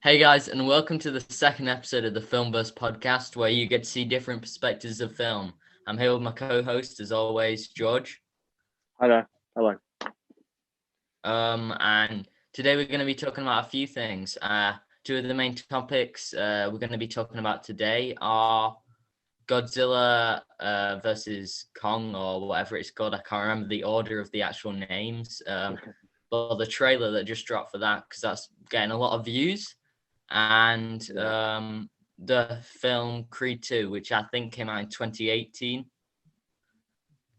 Hey guys, and welcome to the second episode of the Filmverse podcast, where you get to see different perspectives of film. I'm here with my co-host, as always, George. Hi there. Hello. And today we're going to be talking about a few things. Two of the main topics we're going to be talking about today are Godzilla versus Kong, or whatever it's called. I can't remember the order of the actual names. But the trailer that just dropped for that, because that's getting a lot of views. And the film Creed 2, which I think came out in 2018.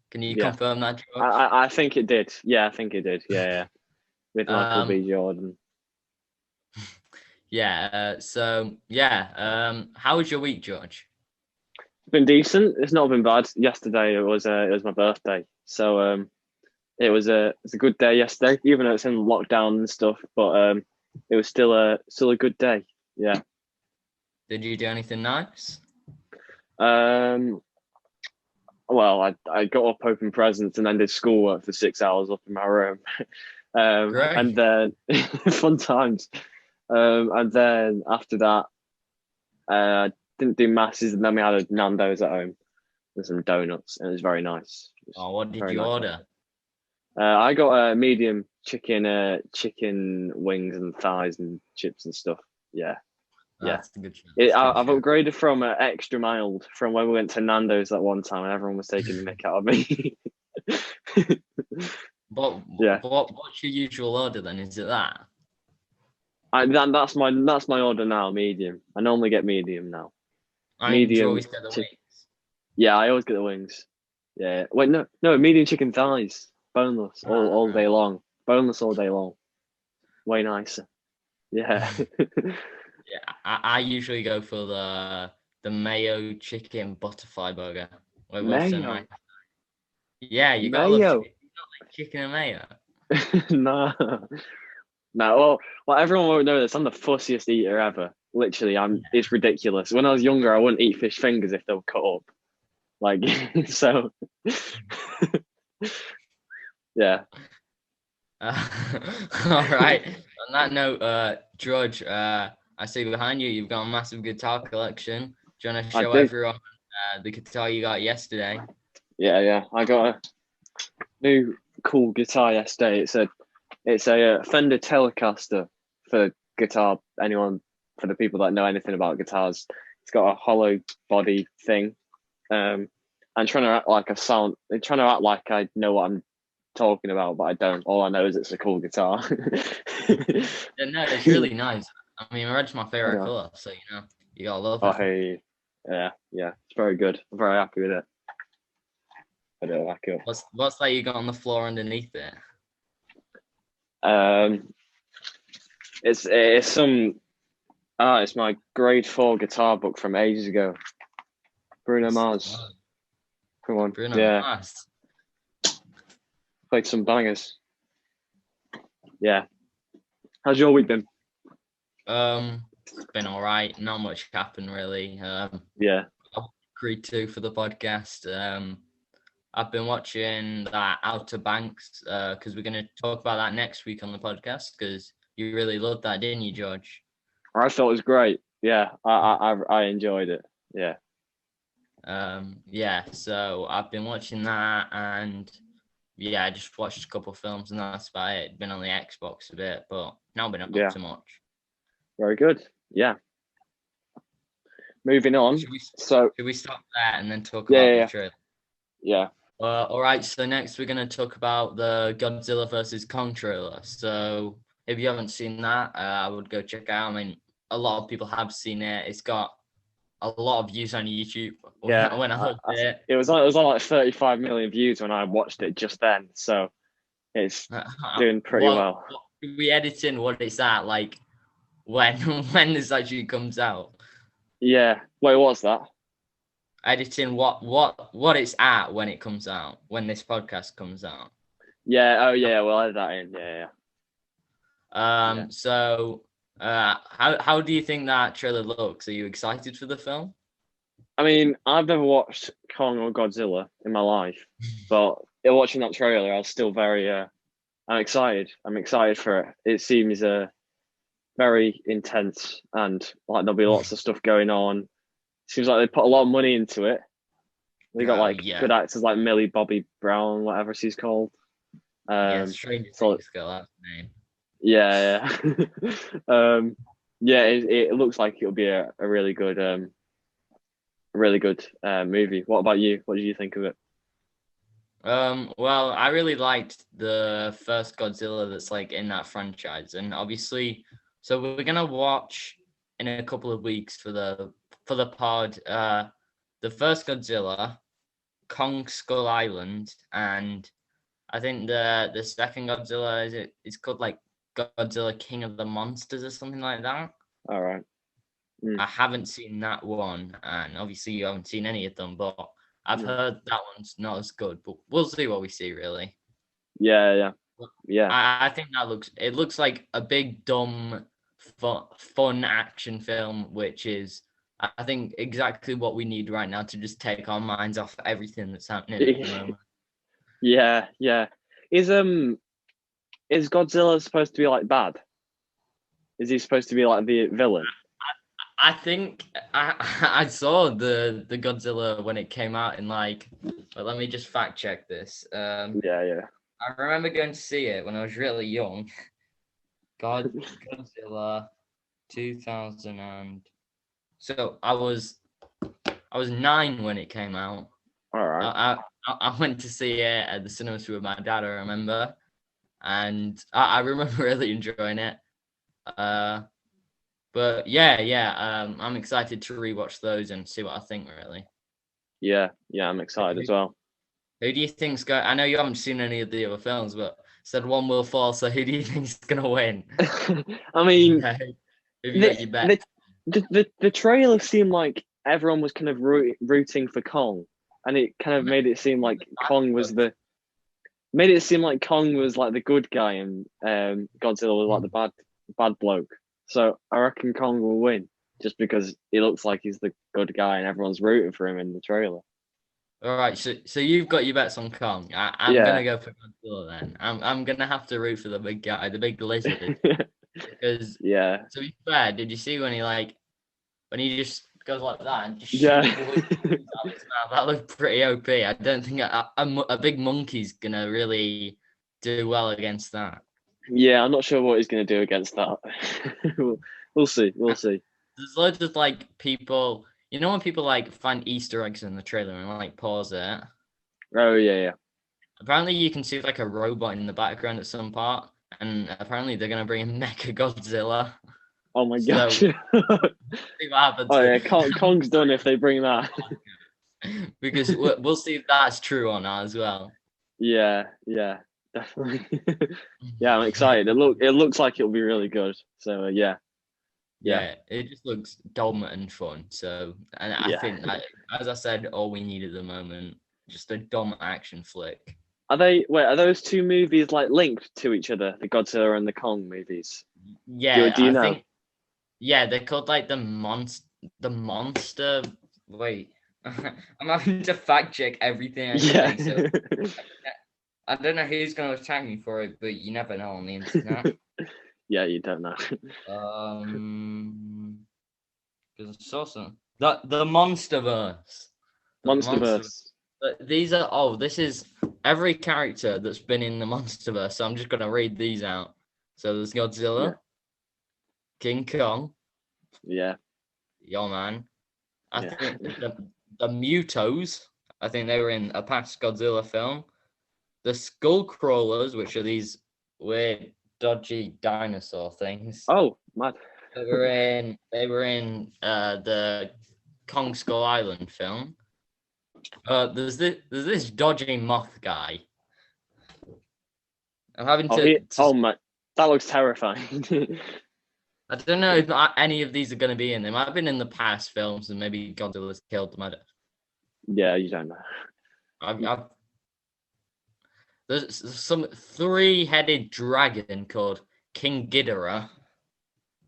Can you confirm that, George? I think it did. Yeah, I think it did. Yeah. With Michael B. Jordan. Yeah. How was your week, George? It's been decent. It's not been bad. Yesterday it was my birthday, so it was a good day yesterday, even though it's in lockdown and stuff. But it was still a good day. Yeah. Did you do anything nice? Well, I got up, opened presents, and then did schoolwork for 6 hours up in my room. Great. And then fun times. And then after that, didn't do masses, and then we had a Nando's at home with some donuts, and it was very nice. What did you order? I got a medium chicken wings and thighs and chips and stuff. Yeah. That's a good I've upgraded from extra mild from when we went to Nando's that one time, and everyone was taking the mick out of me. What's your usual order then? Is it that? That's my order now. Medium. I normally get medium now. Medium. You always get the wings. Yeah, I always get the wings. Yeah. Wait, no, medium chicken thighs, boneless all day long. Boneless all day long. Way nicer. Yeah. Yeah, I usually go for the mayo chicken butterfly burger. Mayo. Yeah, you got mayo. Like chicken and mayo. No. No. Well, everyone won't know this. I'm the fussiest eater ever. Literally, It's ridiculous. When I was younger, I wouldn't eat fish fingers if they were cut up. Like so. Yeah. All right. On that note, George, I see behind you, you've got a massive guitar collection. Do you want to show everyone the guitar you got yesterday? Yeah. I got a new cool guitar yesterday. It's a Fender Telecaster for guitar. For the people that know anything about guitars, it's got a hollow body thing. I'm trying to act like I know what I'm talking about, but I don't. All I know is it's a cool guitar. Yeah, no, it's really nice. I mean, red's my favorite color, so you gotta love it. Hey, yeah, it's very good. I'm very happy with it. I don't like it. What's that you got on the floor underneath it? It's my grade 4 guitar book from ages ago. Bruno Mars. Come on, Bruno Mars. Played some bangers. Yeah. How's your week been? It's been all right. Not much happened really. Yeah. I Creed 2 for the podcast. I've been watching that Outer Banks because we're going to talk about that next week on the podcast because you really loved that, didn't you, George? I thought it was great. Yeah, I enjoyed it. Yeah. So I've been watching that, and I just watched a couple of films, and that's about it. Been on the Xbox a bit, but not been up too much. Very good. Yeah. Moving on. Should we stop there and then talk about the trailer? Yeah. All right. So next we're going to talk about the Godzilla versus Kong trailer. So if you haven't seen that, I would go check out. I mean, a lot of people have seen it. It's got a lot of views on YouTube. Yeah. When I looked at it, it was on like 35 million views when I watched it just then. So it's doing pretty well. We edit in what it's at, like when this actually comes out. Yeah. Wait, what's that? Editing what it's at when it comes out, when this podcast comes out. Yeah. Oh yeah. We'll edit that in. Yeah. So how do you think that trailer looks? Are you excited for the film? I mean, I've never watched Kong or Godzilla in my life, but watching that trailer, I was still very I'm excited. I'm excited for it. It seems very intense, and like there'll be lots of stuff going on. Seems like they put a lot of money into it. They got Oh like yeah, good actors like Millie Bobby Brown, whatever she's called. yeah. Um, Stranger so Things girl, that's the name. yeah, yeah, yeah. It looks like it'll be a really good movie. What about you? What did you think of it? Well, I really liked the first Godzilla that's like in that franchise, and obviously, so we're gonna watch in a couple of weeks for the pod, the first Godzilla, Kong Skull Island, and I think the second Godzilla it's called like Godzilla King of the Monsters or something like that. All right. Mm, I haven't seen that one, and obviously you haven't seen any of them, but I've mm. heard that one's not as good. But we'll see what we see, really. Yeah, yeah, But yeah, I think it looks like a big dumb fun action film, which is I think exactly what we need right now to just take our minds off everything that's happening at the moment. yeah, yeah. Is is Godzilla supposed to be like bad? Is he supposed to be like the villain? I think I saw the Godzilla when it came out in like, but let me just fact check this. Yeah, yeah. I remember going to see it when I was really young. Godzilla 2000 and so I was 9 when it came out. All right. I went to see it at the cinemas with my dad. I remember, and I remember really enjoying it. But yeah. I'm excited to rewatch those and see what I think. Really, Yeah, yeah. I'm excited as well. who do you think's going? I know you haven't seen any of the other films, but said one will fall. So who do you think's gonna win? I mean, Have you the, got your bet? the trailer seemed like everyone was kind of rooting for Kong, and it kind of made it seem like Kong was the made it seem like Kong was like the good guy, and Godzilla was like the bad bloke. So I reckon Kong will win just because he looks like he's the good guy, and everyone's rooting for him in the trailer. All right, so you've got your bets on Kong. I'm Yeah. gonna go for Godzilla then. I'm gonna have to root for the big guy, the big lizard, because Yeah. to be fair, did you see when he just goes like that and just Yeah. shoots monkeys out of his mouth? That looked pretty OP. I don't think a big monkey's gonna really do well against that. Yeah, I'm not sure what he's going to do against that. We'll see. We'll see. There's loads of like people, you know, when people like find Easter eggs in the trailer and like pause it. Oh, yeah, yeah. Apparently, you can see like a robot in the background at some part, and apparently they're gonna bring in Mecha Godzilla. Oh, my So gosh. see what happens. Oh, yeah. Kong's done if they bring that. Because we'll see if that's true or not as well. Yeah, yeah, definitely. Yeah, I'm excited. It looks like it'll be really good. So, yeah, yeah, Yeah, it just looks dumb and fun. So, and I yeah. think that, as I said, all we need at the moment, just a dumb action flick. Are those two movies like linked to each other, the Godzilla and the Kong movies? Yeah, Do you I know? think. Yeah, they're called like the monster. Wait, I'm having to fact check everything I Yeah. say. So I don't know who's going to attack me for it, but you never know on the internet. Yeah, you don't know. Because I saw some the MonsterVerse. The Monsterverse. These are this is every character that's been in the MonsterVerse. So I'm just gonna read these out. So there's Godzilla, Yeah. King Kong, Yeah. yo man. I Yeah. think the Mutos. I think they were in a past Godzilla film. The Skull Crawlers, which are these weird, dodgy dinosaur things. Oh, mad. They were in the Kong Skull Island film. There's this dodgy moth guy. I'm having Oh my, that looks terrifying. I don't know if any of these are going to be in. They might have been in the past films, and maybe Godzilla's killed them. Yeah, you don't know. There's some three-headed dragon called King Ghidorah.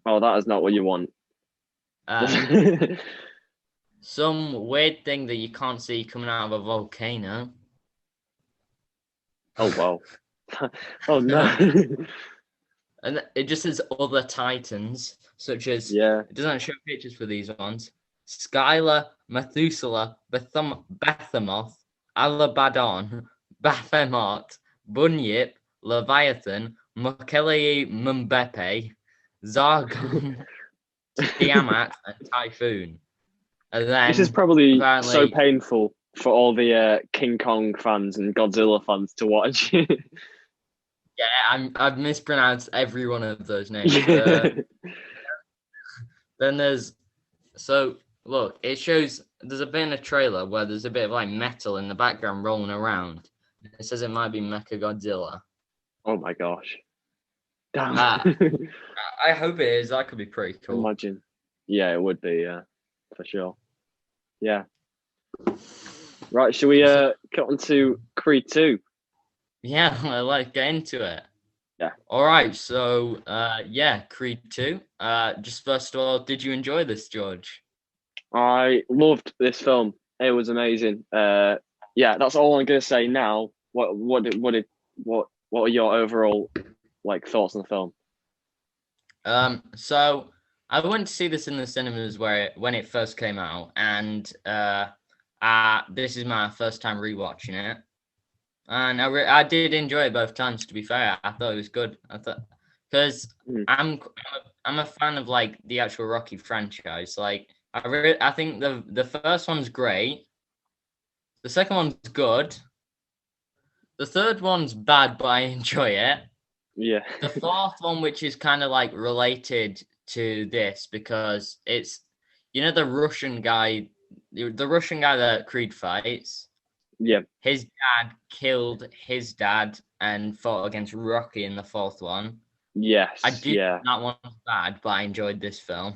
Oh, that is not what you want. Some weird thing that you can't see coming out of a volcano. Oh wow. Oh no. And it just says other Titans, such as Yeah. it doesn't show pictures for these ones. Skylar, Methuselah, Behemoth, Alabadon, Baphomet, Bunyip, Leviathan, Mukele Mumbepe, Zargon, Tiamat, and Typhoon. And then This is probably so apparently, painful for all the King Kong fans and Godzilla fans to watch. I've mispronounced every one of those names. Yeah. Then look, it shows there's a bit in a trailer where there's a bit of like metal in the background rolling around. It says it might be Mechagodzilla. Oh my gosh. Damn. I hope it is. That could be pretty cool. Imagine. Yeah, it would be, yeah, for sure. Yeah. Right, should we cut on to Creed 2? Yeah, let's get into it. Yeah. All right, so Creed 2. Just first of all, did you enjoy this, George? I loved this film. It was amazing. Yeah, that's all I'm gonna say now. What are your overall like thoughts on the film? So I went to see this in the cinemas when it first came out, and this is my first time rewatching it, and I did enjoy it both times. To be fair, I thought it was good. I thought because I'm a fan of like the actual Rocky franchise. Like I think the first one's great, the second one's good, the third one's bad, but I enjoy it. Yeah. The fourth one, which is kind of like related to this because it's, the Russian guy that Creed fights. Yeah. His dad killed his dad and fought against Rocky in the fourth one. Yes. I did that one bad, but I enjoyed this film.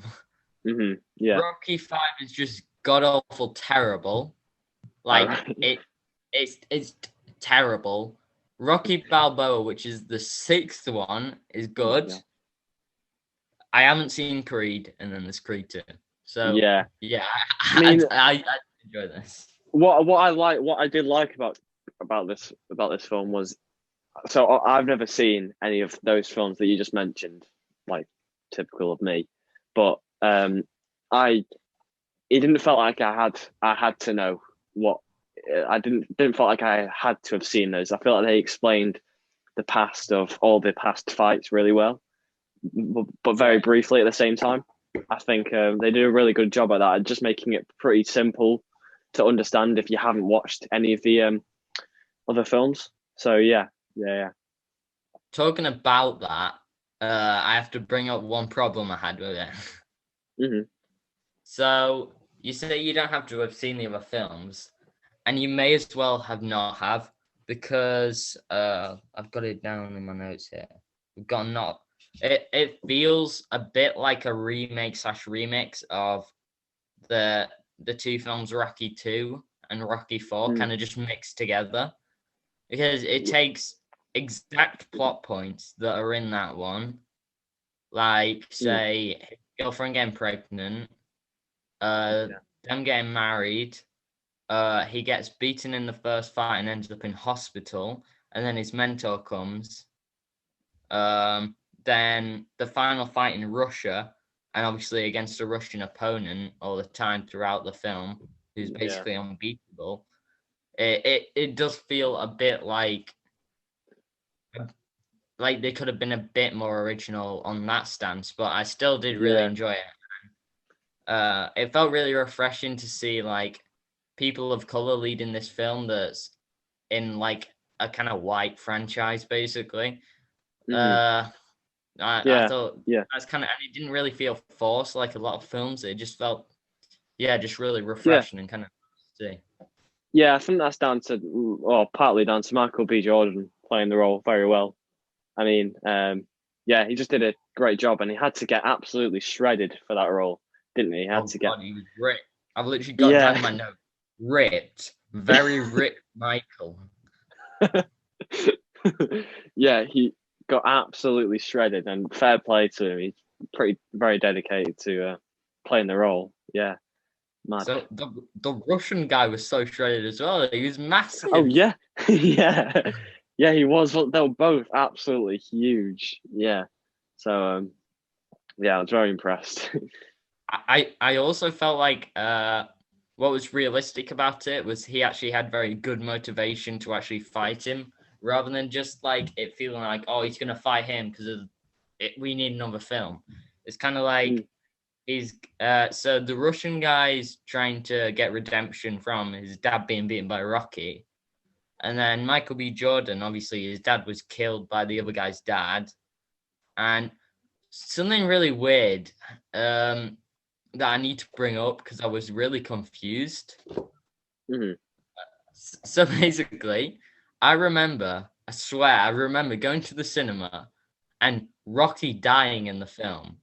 Mm-hmm. Yeah. Rocky 5 is just god awful terrible. Like it's terrible. Rocky Balboa, which is the sixth one, is good. Yeah. I haven't seen Creed, and then there's Creed 2. So yeah, I mean, I enjoy this. What I did like about this film was, so I've never seen any of those films that you just mentioned, like typical of me, but it didn't feel like I had to know what. I didn't feel like I had to have seen those. I feel like they explained the past of all the past fights really well, but very briefly at the same time. I think they do a really good job at that, just making it pretty simple to understand if you haven't watched any of the other films. So yeah. Talking about that, I have to bring up one problem I had with it. Mm-hmm. So you say you don't have to have seen the other films. And you may as well have not have, because I've got it down in my notes here. We've got not. It feels a bit like a remix of the two films, Rocky 2 and Rocky 4, kind of just mixed together. Because it takes exact plot points that are in that one. Like, say, his girlfriend getting pregnant, them getting married, he gets beaten in the first fight and ends up in hospital, and then his mentor comes. Then the final fight in Russia, and obviously against a Russian opponent all the time throughout the film, who's basically unbeatable. It does feel a bit like they could have been a bit more original on that stance, but I still did really enjoy it. It felt really refreshing to see like people of color leading this film that's in like a kind of white franchise, basically. I thought that's kind of, and it didn't really feel forced like a lot of films. It just felt, just really refreshing and kind of see. Yeah, I think that's partly down to Michael B. Jordan playing the role very well. I mean, he just did a great job, and he had to get absolutely shredded for that role, didn't he? He had to get. He was ripped. I've literally got down in my note. Ripped, very ripped Michael. Yeah, he got absolutely shredded, and fair play to him. He's very dedicated to playing the role. Yeah, mad. So the Russian guy was so shredded as well. He was massive. Oh yeah, yeah, he was. They were both absolutely huge. Yeah. So yeah, I was very impressed. I also felt like what was realistic about it was he actually had very good motivation to actually fight him, rather than just like it feeling like, oh, he's gonna fight him because we need another film. It's kind of like he's so the Russian guy's trying to get redemption from his dad being beaten by Rocky, and then Michael B. Jordan, obviously his dad was killed by the other guy's dad, and something really weird that I need to bring up because I was really confused. Mhm. So basically, I swear, I remember going to the cinema and Rocky dying in the film,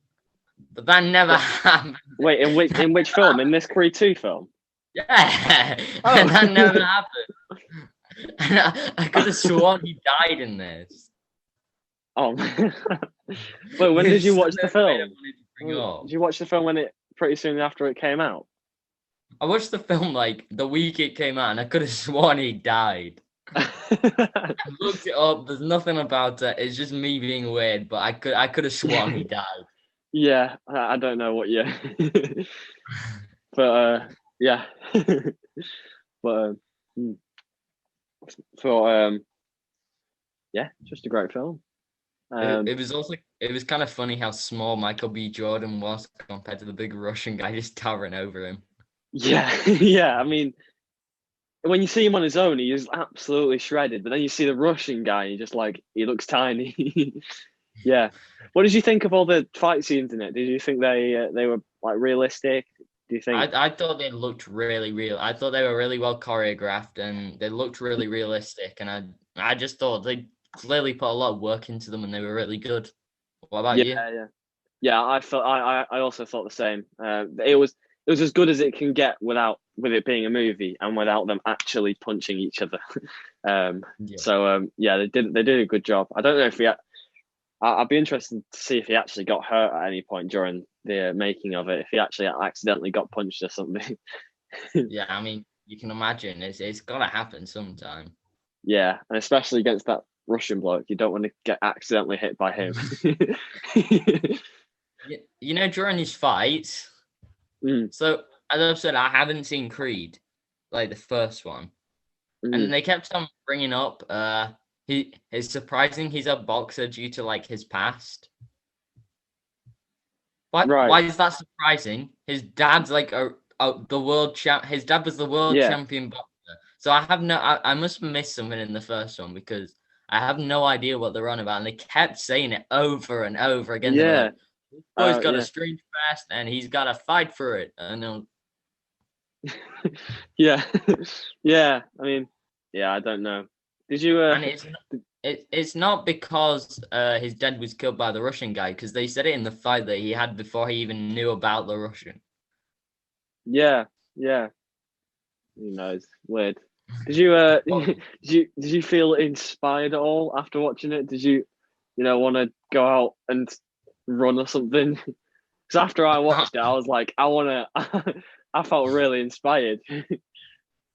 but that never happened. Wait, in which film? In this Creed 2 film? Yeah, Oh. and that never happened. And I could have sworn he died in this. Oh. Wait, when did you watch the film? Did you watch the film when it pretty soon after it came out? I watched the film like the week it came out, and I could have sworn he died. I looked it up. There's nothing about it. It's just me being weird, but I could have sworn he died. Yeah, I don't know what year, but yeah, but so yeah, just a great film. It was kind of funny how small Michael B. Jordan was compared to the big Russian guy just towering over him. Yeah, yeah. I mean, when you see him on his own, he is absolutely shredded. But then you see the Russian guy, and he looks tiny. Yeah. What did you think of all the fight scenes in it? Did you think they were like realistic? Do you think? I thought they looked really real. I thought they were really well choreographed and they looked really realistic. And I just thought they clearly put a lot of work into them and they were really good. What about you? Yeah. I also thought the same. It was as good as it can get with it being a movie and without them actually punching each other. So yeah, they did a good job. I don't know if I'd be interested to see if he actually got hurt at any point during the making of it. If he actually accidentally got punched or something. Yeah, I mean, you can imagine it's gotta happen sometime. Yeah, and especially against that Russian bloke, you don't want to get accidentally hit by him. You know, during his fights. So as I've said, I haven't seen Creed, like the first one, and they kept on bringing up. It's surprising he's a boxer due to like his past. Why is that surprising? His dad's like the world champ. His dad was the world champion boxer. So I must have missed something in the first one because I have no idea what they're on about, and they kept saying it over and over again. Yeah, like, this boy's got a strange past, and he's got to fight for it. And yeah, yeah. I mean, yeah. I don't know. Did you? And it's not because his dad was killed by the Russian guy, because they said it in the fight that he had before he even knew about the Russian. Yeah. You know, it's weird. Did you did you feel inspired at all after watching it? Did you want to go out and run or something? Because after I watched it, I was like, I felt really inspired.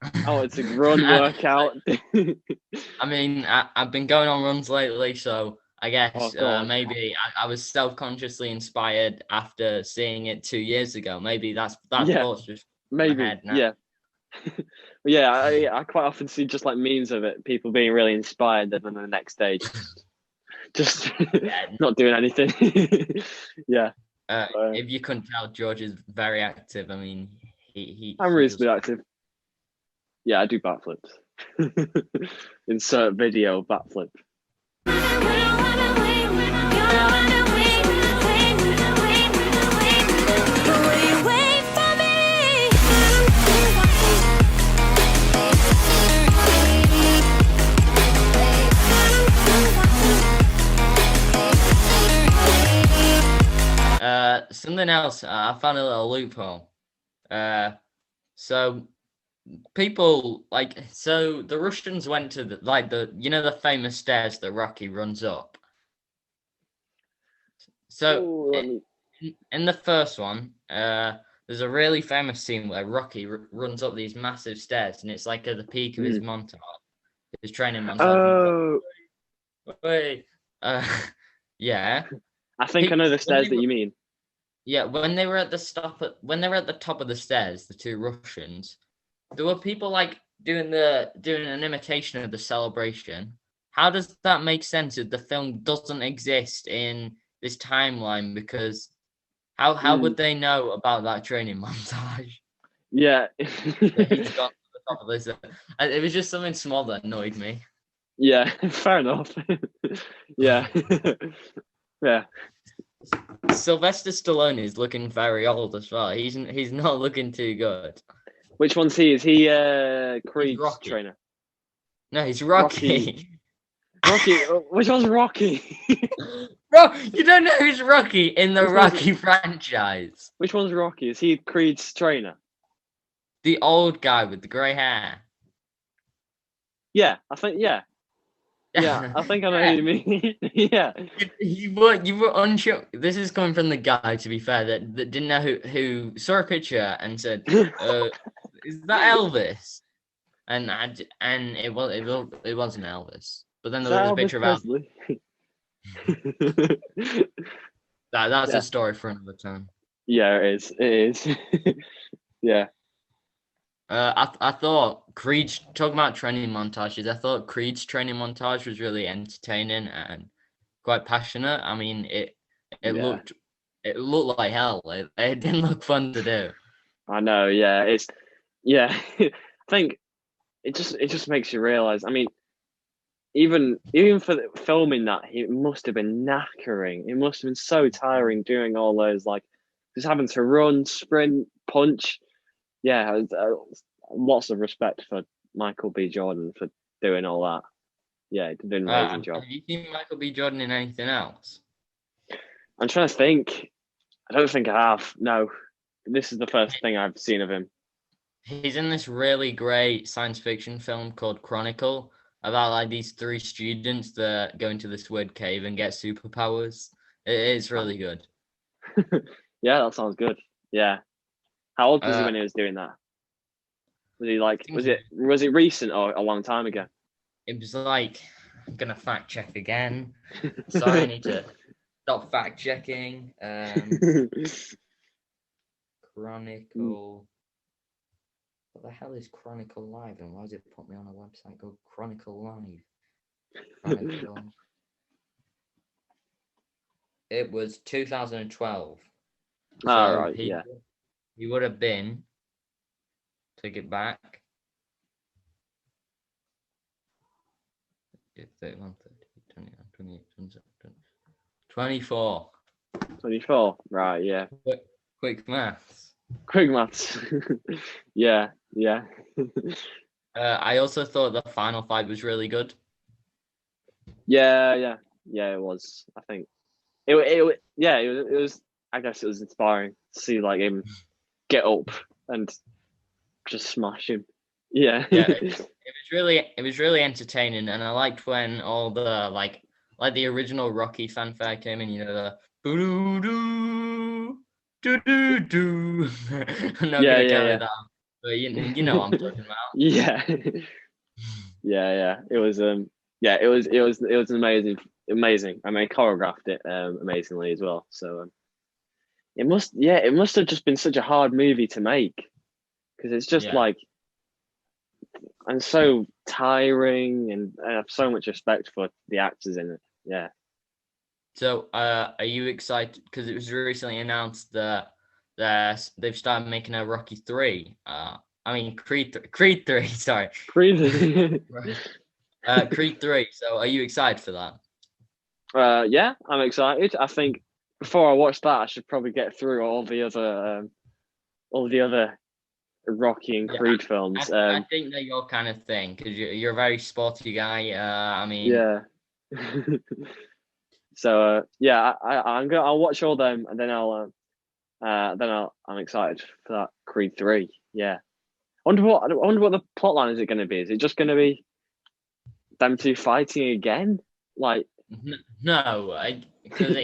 I wanted to run, work out. I mean, I've been going on runs lately, so I guess maybe I was self-consciously inspired after seeing it 2 years ago. Maybe that's thoughts just maybe in my head now. Yeah. Yeah, I quite often see just like memes of it, people being really inspired, then the next day just not doing anything. Yeah. If you couldn't tell, George is very active. I mean, I'm reasonably active. Yeah, I do backflips. Insert video backflip. Something else, I found a little loophole. So people the Russians went to the famous stairs that Rocky runs up. So in the first one, there's a really famous scene where Rocky runs up these massive stairs, and it's like at the peak of his montage, his training montage. Oh, yeah. I think I know the When stairs they that were, you mean. yeah, when they were at the when they were at the top of the stairs, the two Russians, there were people like doing an imitation of the celebration. How does that make sense if the film doesn't exist in this timeline? Because how Mm, would they know about that training montage? yeah. That he's got to the top of this. It was just something small that annoyed me. Yeah, fair enough. Yeah. Yeah. Sylvester Stallone is looking very old as well. He's not looking too good. Which one's he? Is he He's Creed's Rocky. trainer? No, he's Rocky. Rocky. Rocky. Which one's Rocky? Bro, you don't know who's Rocky in the Rocky franchise. Which one's Rocky? Is he Creed's trainer? The old guy with the grey hair. Yeah, I think yeah. Yeah, I think I know who you mean. Yeah. You were unsure. This is coming from the guy, to be fair, that didn't know who saw a picture and said, "Is that Elvis?" And it wasn't Elvis. But then Is there that was a Elvis picture of Elvis. Presley? That's Yeah. a story for another time. Yeah, it is. It is. Yeah. I thought Creed's talking about training montages. I thought Creed's training montage was really entertaining and quite passionate. I mean, it Yeah. looked like hell. It didn't look fun to do. I know, yeah. It's yeah. I think it just makes you realise. I mean, even for filming that, it must have been knackering. It must have been so tiring doing all those like just having to run, sprint, punch. Yeah, lots of respect for Michael B. Jordan for doing all that. Yeah, he did an amazing job. Have you seen Michael B. Jordan in anything else? I'm trying to think. I don't think I have. No, this is the first thing I've seen of him. He's in this really great science fiction film called Chronicle about like these three students that go into this weird cave and get superpowers. It's really good. Yeah, that sounds good. Yeah. How old was he Uh, when he was doing that? Was he like? I Was think it recent or a long time ago? it was like I'm gonna fact check again. Sorry, I need to stop fact checking. Chronicle. What the hell is Chronicle Live and why does it put me on a website called Chronicle Live? Chronicle. It was 2012. All right. Yeah. He would have been, take it back, 31, 30, 29, 28, 27, 24. 24. Right. Yeah. Quick maths. Quick maths. Yeah. Yeah. I also thought the final fight was really good. Yeah. Yeah. Yeah. It was. I think. It. Yeah. It was. I guess it was inspiring to see like him get up and just smash him. Yeah. Yeah, it was really entertaining, and I liked when all the like the original Rocky fanfare came in. You know the boo doo doo doo doo. I'm not Yeah. gonna Yeah. carry Yeah. that, but you know what I'm talking about. Yeah. Yeah. Yeah. It was. Yeah. It was amazing. Amazing. I mean, choreographed it amazingly as well. So it must. Yeah. It must have just been such a hard movie to make because it's just Yeah. like and so tiring, and I have so much respect for the actors in it. Yeah. So, are you excited? Because it was recently announced that they've started making a Rocky 3. I mean Creed 3. Sorry, Crazy. Creed 3. So, are you excited for that? Yeah, I'm excited. I think before I watch that, I should probably get through all the other Rocky and Yeah, Creed films. I think they're your kind of thing because you're a very sporty guy. I mean, Yeah. So yeah, I'll watch all them, and then I'm excited for that Creed 3. Yeah. I wonder what the plotline is it going to be? Is it just going to be them two fighting again? Like, no, because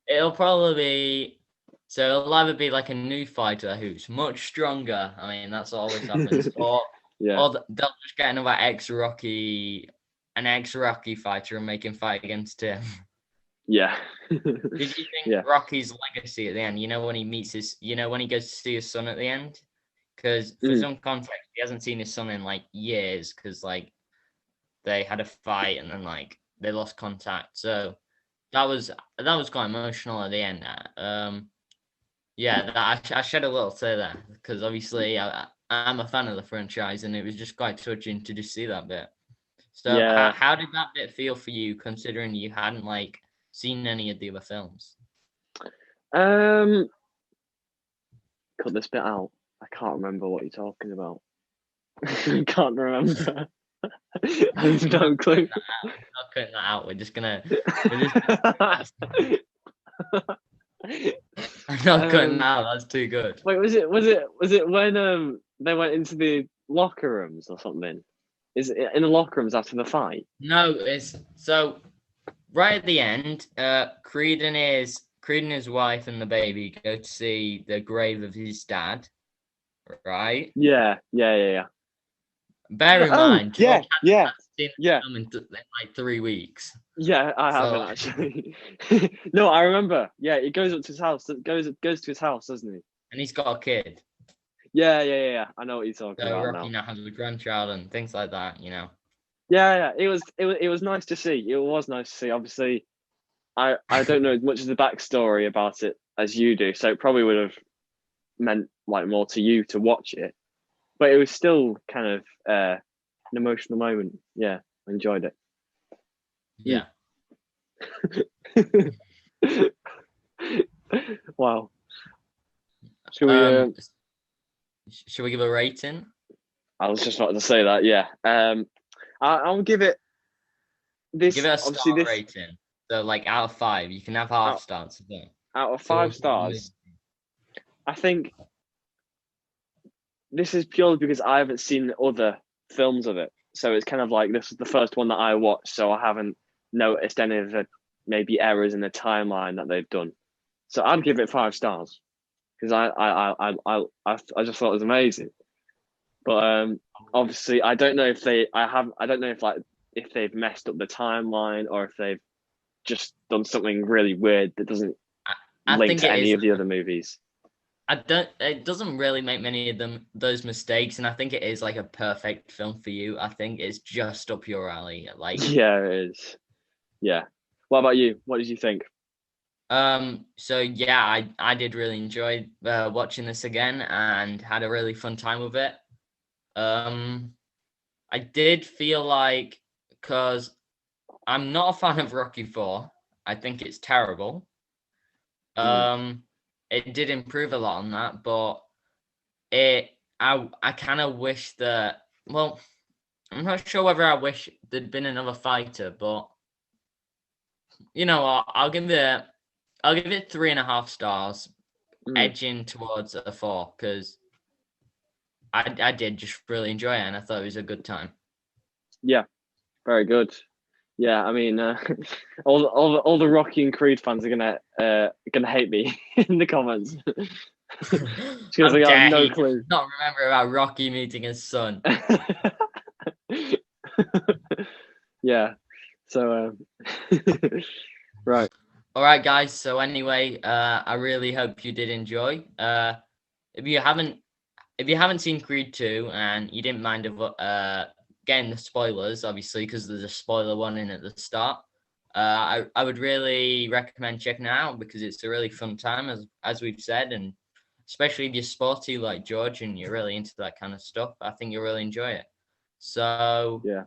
it'll probably be. So it'll either be like a new fighter who's much stronger. I mean, that's always happens, yeah, or they'll just get another an ex-Rocky fighter and make him fight against him. Yeah. Did you think Yeah. Rocky's legacy at the end? You know when he meets his, when he goes to see his son at the end, because for Mm. some context, he hasn't seen his son in like years, because like they had a fight and then like they lost contact. So that was quite emotional at the end. Yeah, I shed a little tear there because obviously I'm a fan of the franchise, and it was just quite touching to just see that bit. So Yeah. how did that bit feel for you, considering you hadn't like seen any of the other films? Um, cut this bit out. I can't remember what you're talking about. I can't remember. I have I'm not no cutting clue. that out. I'm not cutting that out. We're just I'm not cutting that um, out. That's too good. wait, was it when they went into the locker rooms or something? Is it in the locker rooms after the fight? No, it's so right at the end. Creed and his wife and the baby go to see the grave of his dad. Right. Yeah, yeah, yeah, yeah. Bear in Oh, mind, George yeah, yeah, hadn't seen yeah, the film in like 3 weeks. yeah. I So haven't actually. No, I remember. Yeah, he goes up to his house. Goes to his house, doesn't he? and he's got a kid. Yeah, yeah, yeah, yeah. I know what you're talking So about Rocky now. now has a grandchild and things like that. Yeah, yeah. It was nice to see. It was nice to see. Obviously, I don't know as much of the backstory about it as you do, so it probably would have meant like more to you to watch it. But it was still kind of an emotional moment. Yeah, I enjoyed it. Yeah. Mm. Wow. Should we? Um, should we give a rating? I was just about to say that. Yeah. I'll give it Give this. it a star Obviously, this rating. So like out of 5, you can have half out, stars as well. out of So we'll five give it a movie. stars. I think this is purely because I haven't seen other films of it. So it's kind of like this is the first one that I watched, so I haven't noticed any of the maybe errors in the timeline that they've done. So I'd give it 5 stars because I just thought it was amazing. But obviously I don't know if I don't know if like if they've messed up the timeline or if they've just done something really weird that doesn't I, I link think to it any is. of the other movies. It doesn't really make many of those mistakes, and I think it is like a perfect film for you. I think it's just up your alley. Like, Yeah, it is. Yeah. What about you? What did you think? so yeah, I did really enjoy watching this again and had a really fun time with it. Um, I did feel like, because I'm not a fan of Rocky 4. I think it's terrible. Mm. Um, it did improve a lot on that, but I kind of wish that. Well, I'm not sure whether I wish there'd been another fighter, but you know what? I'll give it 3.5 stars, Mm. edging towards a 4, because I did just really enjoy it and I thought it was a good time. Yeah, very good. Yeah, I mean, all the Rocky and Creed fans are gonna hate me in the comments because How they have dare no he clue. not remember about Rocky meeting his son? Yeah. So, right. All right, guys. So anyway, I really hope you did enjoy. If you haven't if you haven't seen Creed 2 and you didn't mind getting the spoilers, obviously, because there's a spoiler warning at the start, I would really recommend checking it out because it's a really fun time, as we've said, and especially if you're sporty like George and you're really into that kind of stuff, I think you'll really enjoy it. So, Yeah.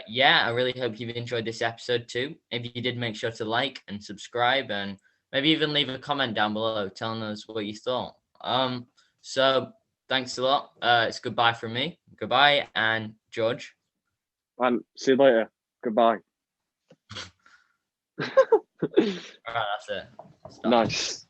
yeah, I really hope you've enjoyed this episode too. If you did, make sure to like and subscribe, and maybe even leave a comment down below telling us what you thought. So thanks a lot. It's goodbye from me. Goodbye, and George. And see you later. Goodbye. All right, that's it. Stop. Nice.